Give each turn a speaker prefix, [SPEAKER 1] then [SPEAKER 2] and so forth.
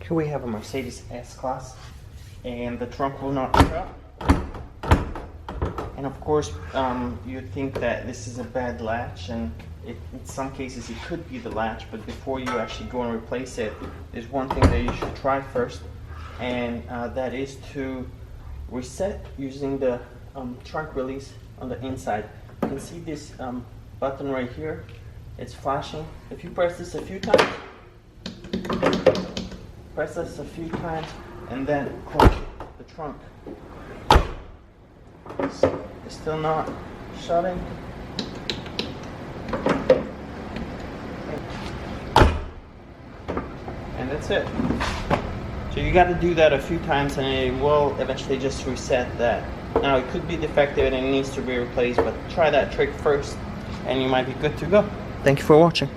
[SPEAKER 1] Here we have a Mercedes S-Class, and the trunk will not shut. And of course, you'd think that this is a bad latch, and in some cases it could be the latch, but before you actually go and replace it, there's one thing that you should try first, and that is to reset using the trunk release on the inside. You can see this button right here, it's flashing. If you press this a few times, and then close the trunk. It's still not shutting. And that's it. So you got to do that a few times, and it will eventually just reset that. Now it could be defective and it needs to be replaced, but try that trick first and you might be good to go. Thank you for watching.